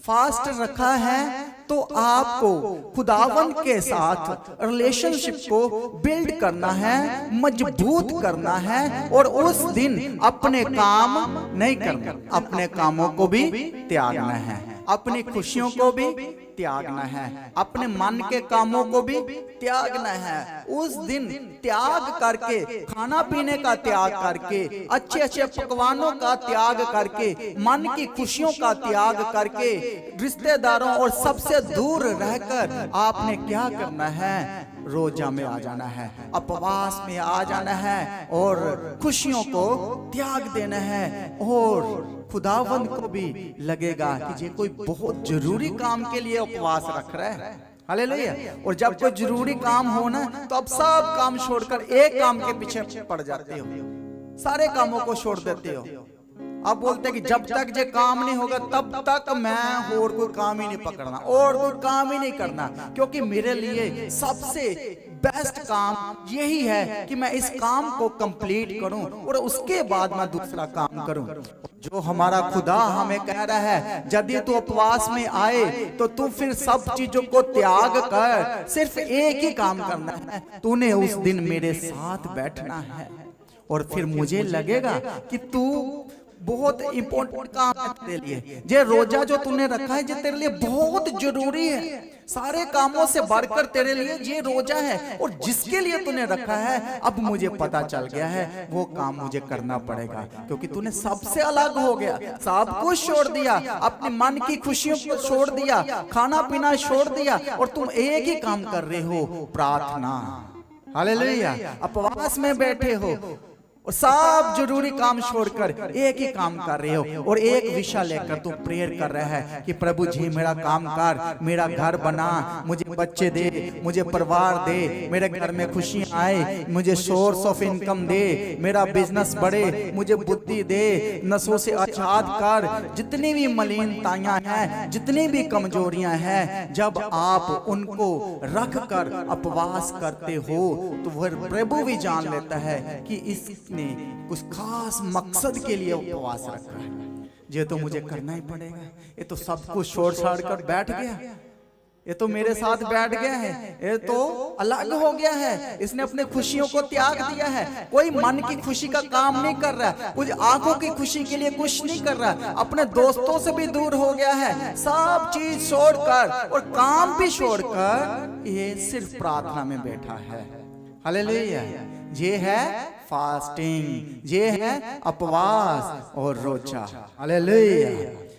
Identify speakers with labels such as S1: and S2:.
S1: Fast रखा है तो आपको खुदावन के साथ रिलेशनशिप को बिल्ड करना है, मजबूत करना है, और उस दिन अपने काम नहीं करना, अपने कामों को भी त्यागना है, अपनी खुशियों को भी त्यागना है, अपने मन के कामों को भी त्यागना है। उस दिन त्याग करके, खाना पीने का त्याग करके, अच्छे अच्छे पकवानों का त्याग करके, मन की खुशियों का त्याग करके, रिश्तेदारों और सबसे दूर रहकर आपने क्या करना है? रोजा में आ जाना है, उपवास में आ जाना है, और खुशियों को त्याग देना है। और खुदावंद को भी लगेगा कि ये कोई बहुत जरूरी काम के लिए उपवास रख रहा है। हालेलुया। और जब कोई जरूरी काम हो ना, तो अब सब काम छोड़कर एक काम के पीछे पड़ जाते हो, सारे कामों को छोड़ देते हो। अब बोलते हैं कि जब तक ये काम नहीं होगा तब तक मैं और कोई काम ही नहीं पकड़ना, और कोई काम ही नहीं करना, क्योंकि मेरे लिए सबसे बेस्ट काम यही है कि मैं इस काम को कंप्लीट करूं और उसके बाद मैं दूसरा काम करूं। जो हमारा खुदा हमें कह रहा है, यदि तू उपवास में आए तो तू फिर सब चीजों को त्याग कर, सिर्फ एक ही काम करना है, तूने उस दिन मेरे साथ बैठना है। और फिर मुझे लगेगा कि तू बहुत इंपॉर्टेंट काम है तेरे लिए, ये रोजा जो तूने रखा है ये तेरे लिए बहुत जरूरी है, सारे कामों से बढ़कर तेरे लिए ये रोजा है, और जिसके लिए तूने रखा है अब मुझे पता चल गया है वो काम मुझे करना पड़ेगा, क्योंकि तूने सबसे अलग हो गया, सब कुछ छोड़ दिया, अपने मन की खुशियों को छोड़ दिया, खाना पीना छोड़ दिया, और तुम एक ही काम कर रहे हो, प्रार्थना। हालेलुया। उपवास में बैठे हो और सब जरूरी काम छोड़कर एक ही काम कर रहे हो, और एक विषय लेकर तू प्रेयर कर रहा है कि प्रभु जी मेरा काम कर, मेरा घर बना, मुझे बच्चे दे, मुझे परिवार दे, मेरे घर में खुशियां आए, मुझे सोर्स ऑफ इनकम दे, मेरा बिजनेस बढ़े, मुझे बुद्धि दे, नशों से आजाद कर। जितनी भी मलिनताएं हैं, जितनी भी कमजोरियां हैं, जब आप उनको रख कर उपवास करते हो तो वह प्रभु भी जान लेता है कि इस ने कुछ खास मकसद के लिए उपवास रखा है, ये तो मुझे करना ही पड़ेगा, ये तो सब कुछ छोड़ छाड़ कर बैठ गया, ये तो मेरे साथ बैठ गया है, ये तो अलग हो गया है, इसने अपने खुशियों को त्याग दिया है, कोई मन की खुशी का काम नहीं कर रहा, कुछ आंखों की खुशी के लिए कुछ नहीं कर रहा, अपने दोस्तों से भी दूर हो गया है, सब चीज छोड़कर और काम भी छोड़कर ये सिर्फ प्रार्थना में बैठा है। हालेलुया। ये है फास्टिंग, ये है उपवास और रोजा। हालेलुया।